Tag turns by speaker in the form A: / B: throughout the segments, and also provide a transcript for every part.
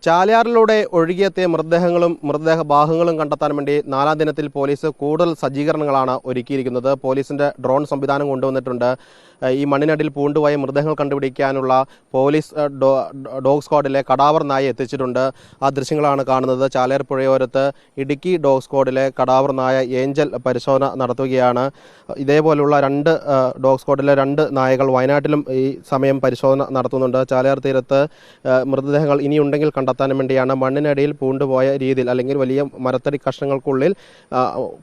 A: ചാലിയാറിലൂടെ ഒഴുകിയെത്തിയ മൃതദേഹ ഭാഗങ്ങളും കണ്ടെത്താൻ വേണ്ടി 4ാം ദിനത്തിൽ പോലീസ് കൂടുതൽ സജ്ജീകരണങ്ങളാണ് ഒരുക്കിയിരിക്കുന്നത്. പോലീസിന്റെ ഡ്രോൺ സംവിധാനം കൊണ്ടുവന്നിട്ടുണ്ട്. ഈ മണ്ണിനടിയിൽ പൂണ്ടുപോയ മൃതദേഹങ്ങൾ കണ്ടുപിടിക്കാനുള്ള പോലീസ് ഡോഗ് സ്ക്വാഡിലെ കടാവർ നായ എത്തിച്ചിട്ടുണ്ട്. ആ ദൃശ്യങ്ങളാണ് കാണുന്നത്. ചാലിയാർ പുഴയോരത്ത് ഇടുക്കി ഡോഗ് സ്ക്വാഡിലെ കടാവർ നായ ഏഞ്ചൽ പരിശോധന നടത്തുകയാണ്. ഇതേപോലുള്ള ഡോഗ് സ്ക്വാഡിലെ 2 നായകൾ വയനാട്ടിലും ഈ സമയം പരിശോധന നടത്തുന്നുണ്ട്. ചാലിയാർ തീരത്ത് മൃതദേഹങ്ങൾ ഇനിയുണ്ടെങ്കിൽ കണ്ടെത്താനും വേണ്ടിയാണ് മണ്ണിനടിയിൽ പൂണ്ടുപോയ രീതിയിൽ അല്ലെങ്കിൽ വലിയ മരത്തടി കഷ്ണങ്ങൾക്കുള്ളിൽ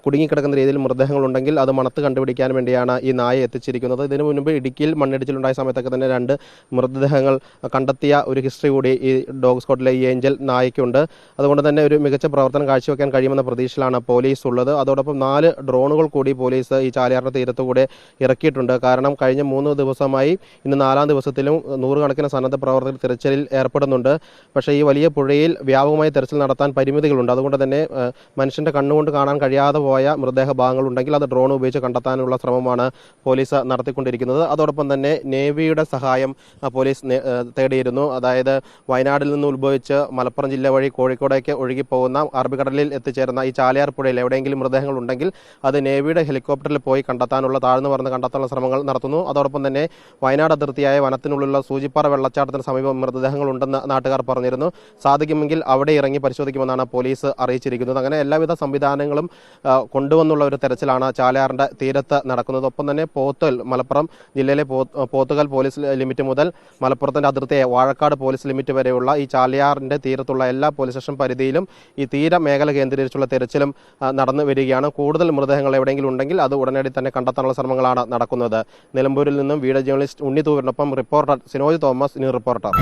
A: കുടുങ്ങിക്കിടക്കുന്ന രീതിയിൽ മൃതദേഹങ്ങൾ ഉണ്ടെങ്കിൽ അത് മണത്ത് കണ്ടുപിടിക്കാൻ വേണ്ടിയാണ് ഈ നായ എത്തിച്ചിരിക്കുന്നത്. ഇതിനു മുൻപ് ഇടുക്കിയിൽ മണ്ണിടിച്ചിലുണ്ടായ സമയത്തൊക്കെ തന്നെ 2 മൃതദേഹങ്ങൾ കണ്ടെത്തിയ ഒരു ഹിസ്റ്ററി കൂടി ഈ ഡോഗ് സ്ക്വാഡിലെ ഈ ഏഞ്ചൽ നായയ്ക്കുണ്ട്. അതുകൊണ്ട് തന്നെ ഒരു മികച്ച പ്രവർത്തനം കാഴ്ചവെക്കാൻ കഴിയുമെന്ന പ്രതീക്ഷയിലാണ് പോലീസ് ഉള്ളത്. അതോടൊപ്പം 4 ഡ്രോണുകൾ കൂടി പോലീസ് ഈ ചാലിയാറിന്റെ തീരത്തുകൂടെ ഇറക്കിയിട്ടുണ്ട്. കാരണം കഴിഞ്ഞ 3 ദിവസമായി ഇന്ന് 4ാം ദിവസത്തിലും 100 കണക്കിന് സന്നദ്ധ പ്രവർത്തകർ തിരച്ചിലിൽ ഏർപ്പെടുന്നുണ്ട്. പക്ഷേ ഈ വലിയ പുഴയിൽ വ്യാപകമായി തെരച്ചിൽ നടത്താൻ പരിമിതികളുണ്ട്. അതുകൊണ്ട് തന്നെ മനുഷ്യന്റെ കണ്ണുകൊണ്ട് കാണാൻ കഴിയാതെ പോയ മൃതദേഹ ഭാഗങ്ങൾ ഉണ്ടെങ്കിൽ അത് ഡ്രോൺ ഉപയോഗിച്ച് കണ്ടെത്താനുള്ള ശ്രമമാണ് പോലീസ് നടത്തിക്കൊണ്ടിരിക്കുന്നത്. അതോടൊപ്പം തന്നെ നേവിയുടെ സഹായം പോലീസ് തേടിയിരുന്നു. അതായത് വയനാട്ടിൽ നിന്ന് ഉത്ഭവിച്ച് മലപ്പുറം ജില്ല വഴി കോഴിക്കോടേക്ക് ഒഴുകിപ്പോകുന്ന അറബിക്കടലിൽ എത്തിച്ചേരുന്ന ഈ ചാലിയാർ പുഴയിൽ എവിടെയെങ്കിലും മൃതദേഹങ്ങൾ ഉണ്ടെങ്കിൽ അത് നേവിയുടെ ഹെലികോപ്റ്ററിൽ പോയി താഴ്ന്നു പറന്ന് കണ്ടെത്താനുള്ള ശ്രമങ്ങൾ നടത്തുന്നു. അതോടൊപ്പം തന്നെ വയനാട് അതിർത്തിയായ വനത്തിനുള്ളിലുള്ള സൂചിപ്പാറ വെള്ളച്ചാട്ടത്തിന് സമീപം മൃതദേഹങ്ങൾ ഉണ്ടെന്ന് നാട്ടുകാർ പറഞ്ഞിരുന്നു. സാധിക്കുമെങ്കിൽ അവിടെ ഇറങ്ങി പരിശോധിക്കുമെന്നാണ് പോലീസ് അറിയിച്ചിരിക്കുന്നത്. അങ്ങനെ എല്ലാവിധ സംവിധാനങ്ങളും കൊണ്ടുവന്നുള്ള ഒരു തെരച്ചിലാണ് ചാലിയാറിന്റെ തീരത്ത് നടക്കുന്നത്. ഒപ്പം തന്നെ മലപ്പുറം ജില്ലയിലെ പോത്തുകൽ പോലീസ് ലിമിറ്റ് മുതൽ മലപ്പുറത്തിന്റെ അതിർത്തിയായ വാഴക്കാട് പോലീസ് ലിമിറ്റ് വരെയുള്ള ഈ ചാലിയാറിന്റെ തീരത്തുള്ള എല്ലാ പോലീസ് സ്റ്റേഷൻ പരിധിയിലും ഈ തീര മേഖല കേന്ദ്രീകരിച്ചുള്ള തെരച്ചിലും നടന്നു വരികയാണ്. കൂടുതൽ മൃതദേഹങ്ങൾ എവിടെയെങ്കിലും ഉണ്ടെങ്കിൽ അത് ഉടനടി തന്നെ കണ്ടെത്താനുള്ള ശ്രമങ്ങളാണ് നടക്കുന്നത്. നിലമ്പൂരിൽ നിന്നും വീഡിയോ ജേർണലിസ്റ്റ് ഉണ്ണി തൂരിനൊപ്പം reporter Sinoj Thomas, news reporter.